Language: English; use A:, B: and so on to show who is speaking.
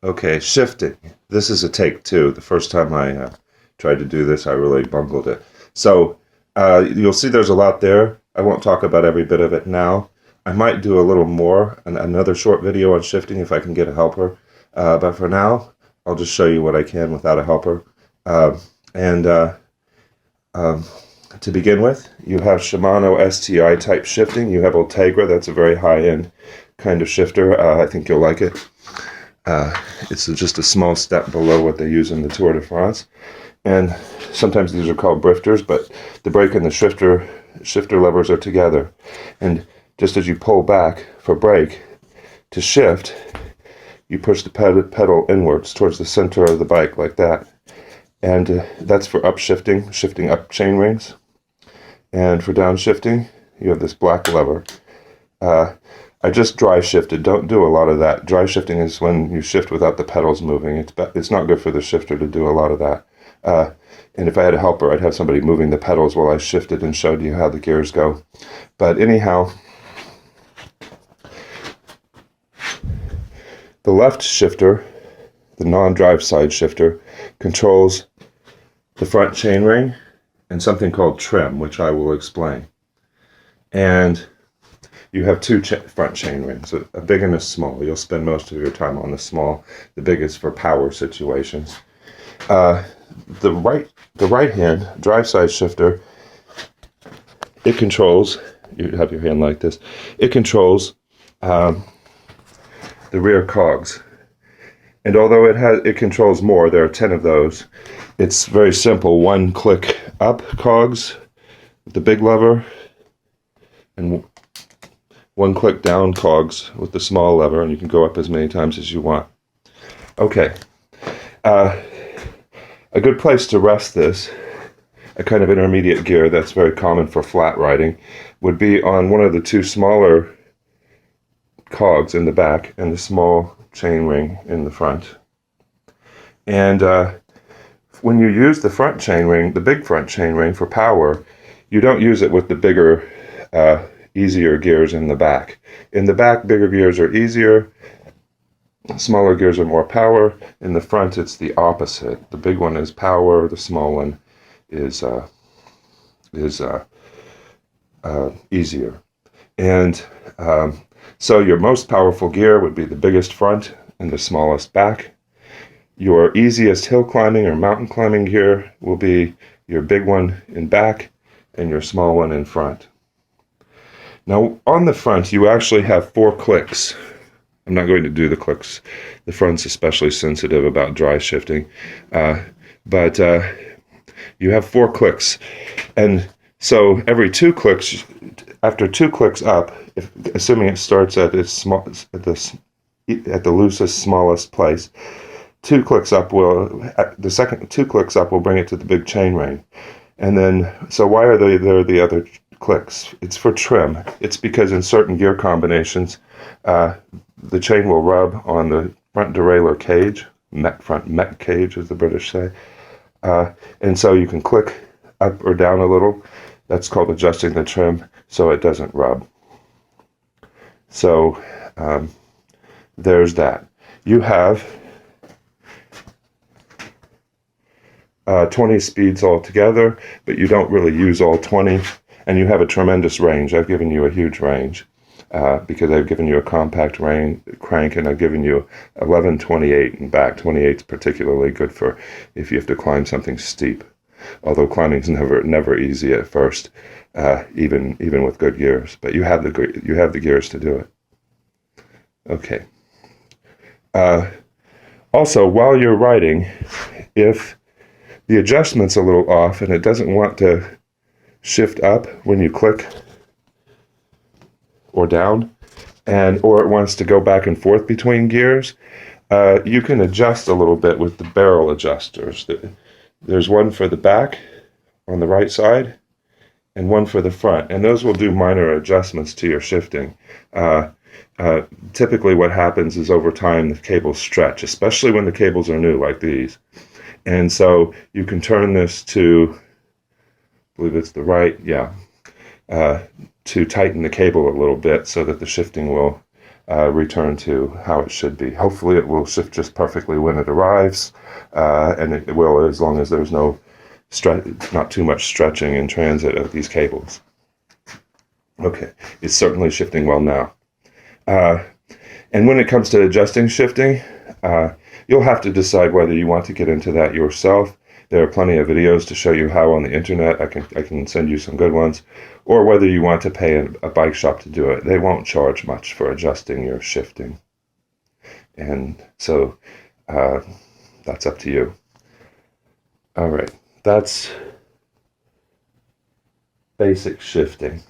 A: Okay, shifting. This is a take two. The first time I tried to do this, I really bungled it. So you'll see there's a lot there. I won't talk about every bit of it now. I might do a little more, another short video on shifting if I can get a helper. But for now, I'll just show you what I can without a helper. And um, to begin with, you have Shimano STI type shifting. You have Ultegra. That's a very high-end kind of shifter. I think you'll like it. It's just a small step below what they use in the Tour de France. And sometimes these are called brifters, but the brake and the shifter levers are together. And just as you pull back for brake to shift, you push the pedal inwards towards the center of the bike like that. And that's for upshifting, shifting up chain rings. And for downshiftting, you have this black lever. I just dry shifted. Don't do a lot of that. Dry shifting is when you shift without the pedals moving. It's not good for the shifter to do a lot of that. And if I had a helper, I'd have somebody moving the pedals while I shifted and showed you how the gears go. But anyhow, the left shifter, the non-drive side shifter, controls the front chainring and something called trim, which I will explain. And you have two front chain rings, a big and a small. You'll spend most of your time on the small. The big is for power situations. The right hand drive side shifter, it controls. You have your hand like this. It controls the rear cogs. And although it controls more, there are 10 of those. It's very simple. One click up cogs with the big lever, and one click down cogs with the small lever, and you can go up as many times as you want. Okay. A good place to rest this, a kind of intermediate gear that's very common for flat riding, would be on one of the two smaller cogs in the back and the small chain ring in the front. And when you use the front chain ring, the big front chain ring for power, you don't use it with the bigger easier gears in the back. In the back, bigger gears are easier, smaller gears are more power. In the front, it's the opposite. The big one is power, the small one is easier. And so your most powerful gear would be the biggest front and the smallest back. Your easiest hill climbing or mountain climbing gear will be your big one in back and your small one in front. Now, on the front, you actually have 4 clicks. I'm not going to do the clicks. The front's especially sensitive about dry shifting. But you have 4 clicks. And so every 2 clicks, after 2 clicks up, assuming it starts at the loosest, smallest place, 2 clicks up the second 2 clicks up will bring it to the big chain ring. And then, so why are there the other clicks? It's for trim. It's because in certain gear combinations, the chain will rub on the front derailleur cage, front mech cage, as the British say. And so you can click up or down a little. That's called adjusting the trim so it doesn't rub. So there's that. You have 20 speeds altogether, but you don't really use all 20. And you have a tremendous range. I've given you a huge range because I've given you a compact crank, and I've given you 11/28 and back. 28 is particularly good for if you have to climb something steep. Although climbing's never easy at first, even with good gears. But you have the gears to do it. Okay. Also, while you're riding, if the adjustment's a little off and it doesn't want to shift up when you click or down, or it wants to go back and forth between gears, you can adjust a little bit with the barrel adjusters. There's one for the back on the right side and one for the front, and those will do minor adjustments to your shifting. Typically what happens is over time the cables stretch, especially when the cables are new like these. And so you can turn this to, I believe it's the right, to tighten the cable a little bit so that the shifting will return to how it should be. Hopefully it will shift just perfectly when it arrives, and it will as long as there's not too much stretching in transit of these cables. Okay, it's certainly shifting well now. And when it comes to adjusting shifting, you'll have to decide whether you want to get into that yourself. There are plenty of videos to show you how on the internet. I can send you some good ones. Or whether you want to pay a bike shop to do it. They won't charge much for adjusting your shifting. And so that's up to you. All right, that's basic shifting.